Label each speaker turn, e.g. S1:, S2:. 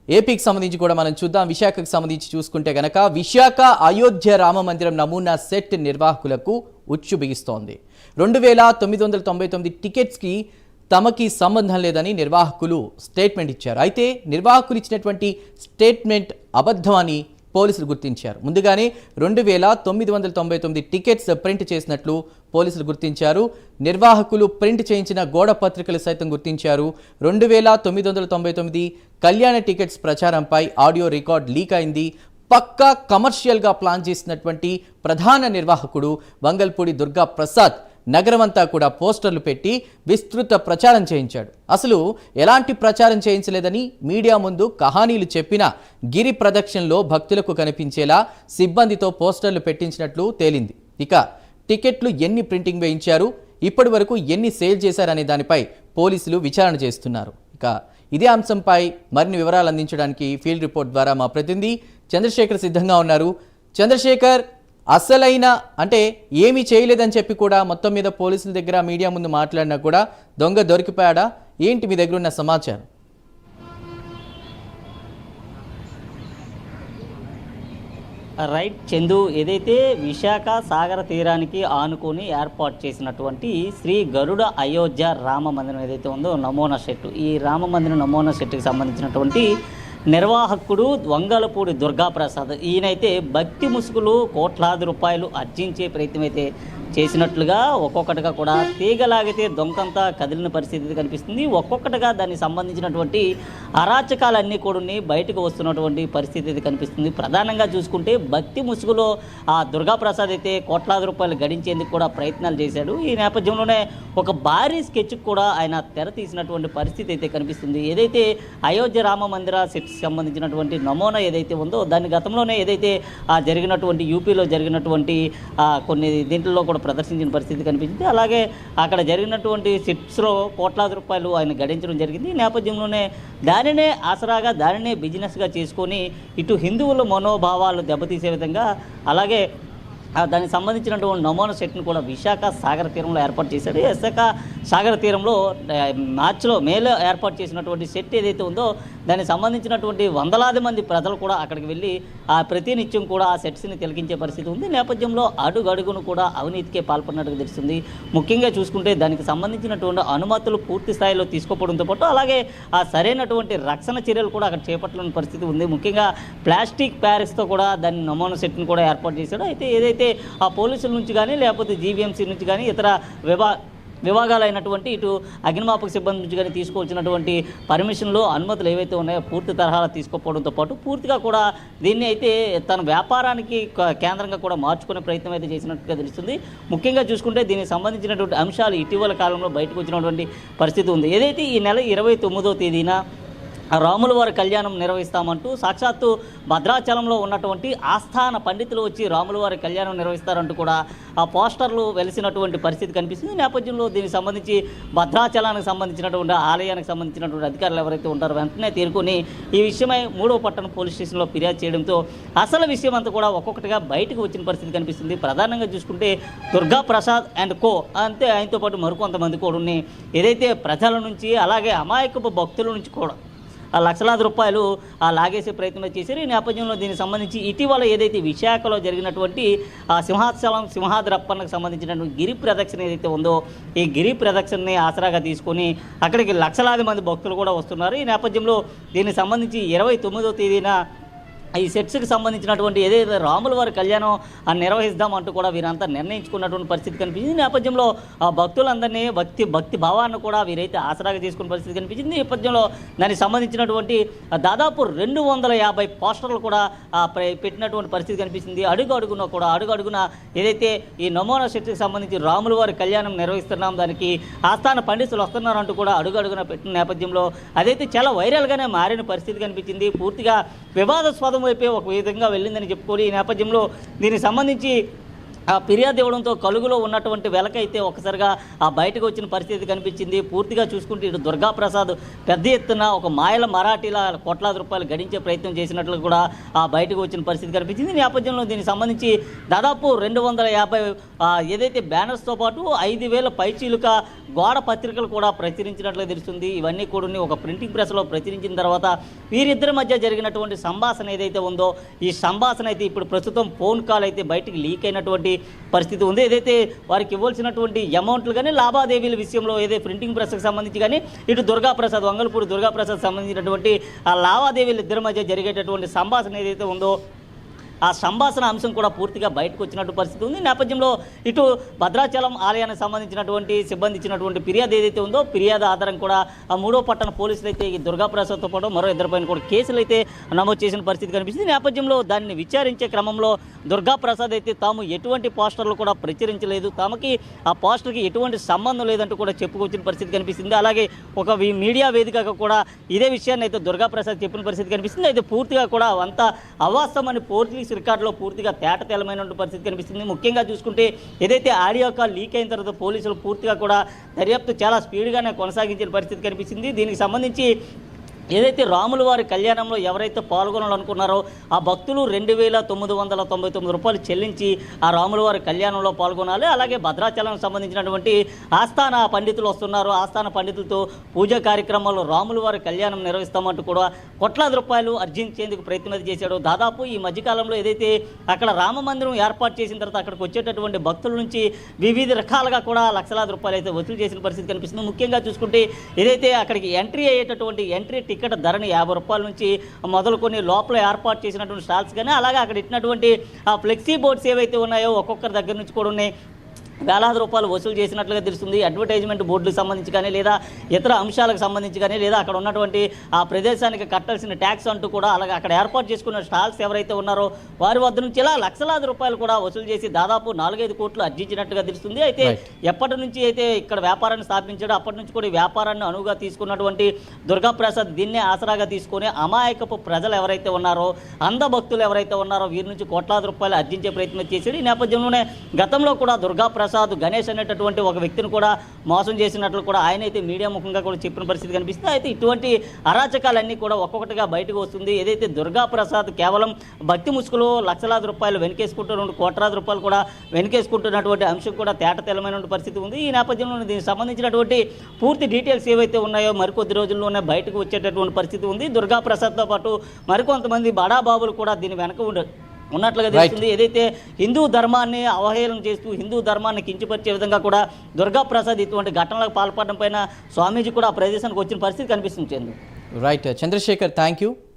S1: ఏపీకి సంబంధించి కూడా మనం చూద్దాం. విశాఖకు సంబంధించి చూసుకుంటే గనక విశాఖ అయోధ్య రామ మందిరం నమూనా సెట్ నిర్వాహకులకు ఉచ్చు బిగిస్తోంది. 2999 టికెట్స్కి తమకి సంబంధం లేదని నిర్వాహకులు స్టేట్మెంట్ ఇచ్చారు. అయితే నిర్వాహకులు ఇచ్చినటువంటి స్టేట్మెంట్ అబద్ధం అని పోలీసులు గుర్తించారు. ముందుగానే 2999 టికెట్స్ ప్రింట్ చేసినట్లు పోలీసులు గుర్తించారు. నిర్వాహకులు ప్రింట్ చేయించిన గోడ పత్రికలు సైతం గుర్తించారు. 2999 కళ్యాణ టికెట్స్ ప్రచారంపై ఆడియో రికార్డ్ లీక్ అయింది. పక్కా కమర్షియల్గా ప్లాన్ చేసినటువంటి ప్రధాన నిర్వాహకుడు వంగల్పూడి దుర్గా ప్రసాద్ నగరమంతా కూడా పోస్టర్లు పెట్టి విస్తృత ప్రచారం చేయించాడు. అసలు ఎలాంటి ప్రచారం చేయించలేదని మీడియా ముందు కహానీలు చెప్పిన గిరి ప్రదక్షిణలో భక్తులకు కనిపించేలా సిబ్బందితో పోస్టర్లు పెట్టించినట్లు తేలింది. ఇక టికెట్లు ఎన్ని ప్రింటింగ్ వేయించారు, ఇప్పటి వరకు ఎన్ని సేల్ చేశారనే దానిపై పోలీసులు విచారణ చేస్తున్నారు. ఇక ఇదే అంశంపై మరిన్ని వివరాలు అందించడానికి ఫీల్డ్ రిపోర్ట్ ద్వారా మా ప్రతినిధి చంద్రశేఖర్ సిద్ధంగా ఉన్నారు. చంద్రశేఖర్, అసలైన అంటే ఏమీ చేయలేదని చెప్పి కూడా మొత్తం మీద పోలీసుల దగ్గర మీడియా ముందు మాట్లాడినా కూడా దొంగ దొరికిపోయాడా ఏంటి మీ దగ్గర ఉన్న సమాచారం?
S2: రైట్ చందు, ఏదైతే విశాఖ సాగర తీరానికి ఆనుకొని ఏర్పాటు చేసినటువంటి శ్రీ గరుడ అయోధ్య రామ మందిరం ఏదైతే ఉందో నమూనా సెట్, ఈ రామ మందిరం నమూనా సెట్కి సంబంధించినటువంటి నిర్వాహకుడు వంగలపూడి దుర్గాప్రసాద్, ఈయనైతే భక్తి ముసుగులు కోట్లాది రూపాయలు అర్జించే ప్రయత్నం అయితే చేసినట్లుగా ఒక్కొక్కటిగా కూడా తీగలాగితే దొంకంతా కదిలిన పరిస్థితి కనిపిస్తుంది. ఒక్కొక్కటిగా దానికి సంబంధించినటువంటి అరాచకాలన్నీ కూడా బయటకు వస్తున్నటువంటి పరిస్థితి అయితే కనిపిస్తుంది. ప్రధానంగా చూసుకుంటే భక్తి ముసుగులో ఆ దుర్గాప్రసాద్ అయితే కోట్లాది రూపాయలు గడించేందుకు కూడా ప్రయత్నాలు చేశాడు. ఈ నేపథ్యంలోనే ఒక భారీ స్కెచ్ కూడా ఆయన తెర తీసినటువంటి పరిస్థితి అయితే కనిపిస్తుంది. ఏదైతే అయోధ్య రామ మందిర సెట్కి సంబంధించినటువంటి నమూనా ఏదైతే ఉందో దాని గతంలోనే ఏదైతే జరిగినటువంటి యూపీలో జరిగినటువంటి కొన్ని దీంట్లో కూడా ప్రదర్శించిన పరిస్థితి కనిపించింది. అలాగే అక్కడ జరిగినటువంటి సెట్స్లో కోట్లాది రూపాయలు ఆయన గడించడం జరిగింది. ఈ నేపథ్యంలోనే దానినే ఆసరాగా దానినే బిజినెస్గా చేసుకొని ఇటు హిందువుల మనోభావాలు దెబ్బతీసే విధంగా అలాగే దానికి సంబంధించినటువంటి నమూనా సెట్ను కూడా విశాఖ సాగర తీరంలో ఏర్పాటు చేశాడు. విశాఖ సాగర తీరంలో మేలో ఏర్పాటు చేసినటువంటి సెట్ ఏదైతే ఉందో దానికి సంబంధించినటువంటి వందలాది మంది ప్రజలు కూడా అక్కడికి వెళ్ళి ప్రతినిత్యం కూడా ఆ సెట్స్ని తిలకించే పరిస్థితి ఉంది. నేపథ్యంలో అడుగడుగును కూడా అవినీతికే పాల్పడినట్టుగా తెలుస్తుంది. ముఖ్యంగా చూసుకుంటే దానికి సంబంధించినటువంటి అనుమతులు పూర్తి స్థాయిలో తీసుకోవడంతో పాటు అలాగే సరైనటువంటి రక్షణ చర్యలు కూడా అక్కడ చేపట్టలేని పరిస్థితి ఉంది. ముఖ్యంగా ప్లాస్టిక్ ప్యారిస్తో కూడా దాని నమూనా సెట్ను కూడా ఏర్పాటు చేశాడు. అయితే ఏదైతే ఆ పోలీసుల నుంచి కానీ లేకపోతే జీవీఎంసీ నుంచి కానీ ఇతర విభాగాలైనటువంటి ఇటు అగ్నిమాపక సిబ్బంది నుంచి కానీ తీసుకోవాల్సినటువంటి పర్మిషన్లు అనుమతులు ఏవైతే ఉన్నాయో పూర్తి తరహాలో తీసుకోకపోవడంతో పాటు పూర్తిగా కూడా దీన్ని అయితే తన వ్యాపారానికి కేంద్రంగా కూడా మార్చుకునే ప్రయత్నం అయితే చేసినట్టుగా తెలుస్తుంది. ముఖ్యంగా చూసుకుంటే దీనికి సంబంధించినటువంటి అంశాలు ఇటీవల కాలంలో బయటకు వచ్చినటువంటి పరిస్థితి ఉంది. ఏదైతే ఈ నెల 29వ తేదీన రాముల వారి కళ్యాణం నిర్వహిస్తామంటూ సాక్షాత్తు భద్రాచలంలో ఉన్నటువంటి ఆస్థాన పండితులు వచ్చి రాముల వారి కళ్యాణం నిర్వహిస్తారంటూ కూడా ఆ పోస్టర్లు వెలిసినటువంటి పరిస్థితి కనిపిస్తుంది. నేపథ్యంలో దీనికి సంబంధించి భద్రాచలానికి సంబంధించినటువంటి ఆలయానికి సంబంధించినటువంటి అధికారులు ఎవరైతే ఉంటారో వెంటనే తేరుకొని ఈ విషయమై 3వ పట్టణ పోలీస్ స్టేషన్లో ఫిర్యాదు చేయడంతో అసలు విషయం అంతా కూడా ఒక్కొక్కటిగా బయటకు వచ్చిన పరిస్థితి కనిపిస్తుంది. ప్రధానంగా చూసుకుంటే దుర్గా ప్రసాద్ అండ్ కో అంతే ఆయనతో పాటు మరికొంతమంది కూడా ఉన్నాయి. ఏదైతే ప్రజల నుంచి అలాగే అమాయకపు భక్తుల నుంచి కూడా లక్షలాది రూపాయలు లాగేసే ప్రయత్నం చేశారు. ఈ నేపథ్యంలో దీనికి సంబంధించి ఇటీవల ఏదైతే విశాఖలో జరిగినటువంటి సింహాద్రప్పన్నకు సంబంధించినటువంటి గిరి ప్రదక్షిణ ఏదైతే ఉందో ఈ గిరి ప్రదక్షిణని ఆసరాగా తీసుకొని అక్కడికి లక్షలాది మంది భక్తులు కూడా వస్తున్నారు. ఈ నేపథ్యంలో దీనికి సంబంధించి 29వ తేదీన ఈ సెట్స్కి సంబంధించినటువంటి ఏదైతే రాముల వారి కళ్యాణం నిర్వహిద్దామంటూ కూడా వీరంతా నిర్ణయించుకున్నటువంటి పరిస్థితి కనిపించింది. నేపథ్యంలో ఆ భక్తులందరినీ భక్తి భావాన్ని కూడా వీరైతే ఆసరాగా చేసుకున్న పరిస్థితి కనిపించింది. నేపథ్యంలో దానికి సంబంధించినటువంటి దాదాపు 250 పోస్టర్లు కూడా పెట్టినటువంటి పరిస్థితి కనిపిస్తుంది. అడుగున ఏదైతే ఈ నమూనా సెట్కి సంబంధించి రాముల వారి కళ్యాణం నిర్వహిస్తున్నాం దానికి ఆస్థాన పండితులు వస్తున్నారంటూ కూడా అడుగున పెట్టిన నేపథ్యంలో అదైతే చాలా వైరల్గానే మారిన పరిస్థితి కనిపించింది. పూర్తిగా వివాదాస్పదం వైపే ఒక విధంగా వెళ్ళిందని చెప్పుకోవాలి. ఈ నేపథ్యంలో దీనికి సంబంధించి ఆ ఫిర్యాదు ఇవ్వడంతో కలుగులో ఉన్నటువంటి వెలకైతే ఒకసారిగా ఆ బయటకు వచ్చిన పరిస్థితి కనిపించింది. పూర్తిగా చూసుకుంటే ఇటు దుర్గాప్రసాద్ పెద్ద ఎత్తున ఒక మాయల మరాఠీల కోట్లాది రూపాయలు గడించే ప్రయత్నం చేసినట్లు కూడా ఆ బయటకు వచ్చిన పరిస్థితి కనిపించింది. ఈ నేపథ్యంలో దీనికి సంబంధించి దాదాపు 250 ఏదైతే బ్యానర్స్తో పాటు 5,000 పైచీలుక గోడ పత్రికలు కూడా ప్రచురించినట్లు తెలుస్తుంది. ఇవన్నీ కూడా ఒక ప్రింటింగ్ ప్రెస్లో ప్రచురించిన తర్వాత వీరిద్దరి మధ్య జరిగినటువంటి సంభాషణ ఏదైతే ఉందో ఈ సంభాషణ అయితే ఇప్పుడు ప్రస్తుతం ఫోన్ కాల్ అయితే బయటికి లీక్ అయినటువంటి పరిస్థితి ఉంది. ఏదైతే వారికి ఇవ్వాల్సినటువంటి అమౌంట్లు కానీ లావాదేవీల విషయంలో ఏదైతే ప్రింటింగ్ ప్రెస్కి సంబంధించి కానీ ఇటు దుర్గాప్రసాద్ వంగల్పూడి దుర్గాప్రసాద్ సంబంధించినటువంటి ఆ లావాదేవీలు ఇద్దరి మధ్య జరిగేటటువంటి సంభాషణ ఏదైతే ఉందో ఆ సంభాషణ అంశం కూడా పూర్తిగా బయటకు వచ్చినట్టు పరిస్థితి ఉంది. నేపథ్యంలో ఇటు భద్రాచలం ఆలయానికి సంబంధించినటువంటి సిబ్బంది ఇచ్చినటువంటి ఫిర్యాదు ఏదైతే ఉందో ఫిర్యాదు ఆధారం కూడా ఆ 3వ పట్టణ పోలీసులు అయితే ఈ దుర్గాప్రసాద్తో పాటు మరో ఇద్దరిపైన కూడా కేసులు అయితే నమోదు చేసిన పరిస్థితి కనిపిస్తుంది. నేపథ్యంలో దాన్ని విచారించే క్రమంలో దుర్గాప్రసాద్ అయితే తాము ఎటువంటి పోస్టర్లు కూడా ప్రచురించలేదు, తమకి ఆ పోస్టర్కి ఎటువంటి సంబంధం లేదంటూ కూడా చెప్పుకొచ్చిన పరిస్థితి కనిపిస్తుంది. అలాగే ఒక మీడియా వేదికగా కూడా ఇదే విషయాన్ని అయితే దుర్గాప్రసాద్ చెప్పిన పరిస్థితి కనిపిస్తుంది. అయితే పూర్తిగా కూడా అంతా అవాస్తవమని పోలీసు రికార్డులో పూర్తిగా తేటతెల్లమైనటువంటి పరిస్థితి కనిపిస్తుంది. ముఖ్యంగా చూసుకుంటే ఏదైతే ఆడియో కాల్ లీక్ అయిన తర్వాత పోలీసులు పూర్తిగా కూడా దర్యాప్తు చాలా స్పీడ్గానే కొనసాగించిన పరిస్థితి కనిపిస్తుంది. దీనికి సంబంధించి ఏదైతే రాముల వారి కళ్యాణంలో ఎవరైతే పాల్గొనాలనుకున్నారో ఆ భక్తులు 2,999 రూపాయలు చెల్లించి ఆ రాముల వారి కళ్యాణంలో పాల్గొనాలి. అలాగే భద్రాచలం సంబంధించినటువంటి ఆస్థాన పండితులు వస్తున్నారు, ఆస్థాన పండితులతో పూజా కార్యక్రమాల్లో రాముల వారి కళ్యాణం నిర్వహిస్తామంటూ కూడా కోట్లాది రూపాయలు అర్జించేందుకు ప్రయత్నం చేశాడు. దాదాపు ఈ మధ్యకాలంలో ఏదైతే అక్కడ రామ మందిరం ఏర్పాటు చేసిన తర్వాత అక్కడికి వచ్చేటటువంటి భక్తుల నుంచి వివిధ రకాలుగా కూడా లక్షలాది రూపాయలు అయితే వసూలు చేసిన పరిస్థితి కనిపిస్తుంది. ముఖ్యంగా చూసుకుంటే ఏదైతే అక్కడికి ఎంట్రీ అయ్యేటటువంటి ఎంట్రీ టికెట్ ధరని 50 రూపాయల నుంచి మొదలుకొని లోపల ఏర్పాటు చేసినటువంటి స్టాల్స్ కానీ అలాగే అక్కడ ఇచ్చినటువంటి ఆ ఫ్లెక్సీ బోర్డ్స్ ఏవైతే ఉన్నాయో ఒక్కొక్కరి దగ్గర నుంచి కూడా ఉన్నాయి, వేలాది రూపాయలు వసూలు చేసినట్లుగా తెలుస్తుంది. అడ్వర్టైజ్మెంట్ బోర్డులకు సంబంధించి కానీ లేదా ఇతర అంశాలకు సంబంధించి కానీ లేదా అక్కడ ఉన్నటువంటి ఆ ప్రదేశానికి కట్టాల్సిన ట్యాక్స్ అంటూ కూడా అలాగే అక్కడ ఏర్పాటు చేసుకున్న స్టాల్స్ ఎవరైతే ఉన్నారో వారి వద్ద నుంచి ఇలా లక్షలాది రూపాయలు కూడా వసూలు చేసి దాదాపు 4-5 కోట్లు అర్జించినట్టుగా తెలుస్తుంది. అయితే ఎప్పటి నుంచి అయితే ఇక్కడ వ్యాపారాన్ని స్థాపించాడో అప్పటి నుంచి కూడా ఈ వ్యాపారాన్ని అనువుగా తీసుకున్నటువంటి దుర్గాప్రసాద్ దీన్నే ఆసరాగా తీసుకొని అమాయకపు ప్రజలు ఎవరైతే ఉన్నారో అంధ భక్తులు ఎవరైతే ఉన్నారో వీరి నుంచి కోట్లాది రూపాయలు అర్జించే ప్రయత్నం చేశాడు. ఈ నేపథ్యంలోనే గతంలో కూడా దుర్గాప్రసాద్ గణేష్ అనేటటువంటి ఒక వ్యక్తిని కూడా మోసం చేసినట్లు కూడా ఆయన అయితే మీడియా ముఖంగా కూడా చెప్పిన పరిస్థితి కనిపిస్తుంది. అయితే ఇటువంటి అరాచకాలన్నీ కూడా ఒక్కొక్కటిగా బయటకు వస్తుంది. ఏదైతే దుర్గాప్రసాద్ కేవలం భక్తి ముసుగులో లక్షలాది రూపాయలు వెనకేసుకుంటున్న కోట్లాది రూపాయలు కూడా వెనకేసుకుంటున్నటువంటి అంశం కూడా తేటతెల్లమైన పరిస్థితి ఉంది. ఈ నేపథ్యంలో దీనికి సంబంధించినటువంటి పూర్తి డీటెయిల్స్ ఏవైతే ఉన్నాయో మరికొద్ది రోజుల్లోనే బయటకు వచ్చేటటువంటి పరిస్థితి ఉంది. దుర్గాప్రసాద్తో పాటు మరికొంతమంది బడాబాబులు కూడా దీని వెనక ఉన్నట్లుగా తెలుస్తుంది. ఏదైతే హిందూ ధర్మాన్ని అవహేళన చేస్తూ హిందూ ధర్మాన్ని కించపరిచే విధంగా కూడా దుర్గాప్రసాద్ ఇటువంటి ఘటనలకు పాల్పడడం పైన స్వామీజీ కూడా ఆ ప్రదేశానికి వచ్చిన పరిస్థితి కనిపిస్తుంది.
S1: Right Chandrashekar, thank you.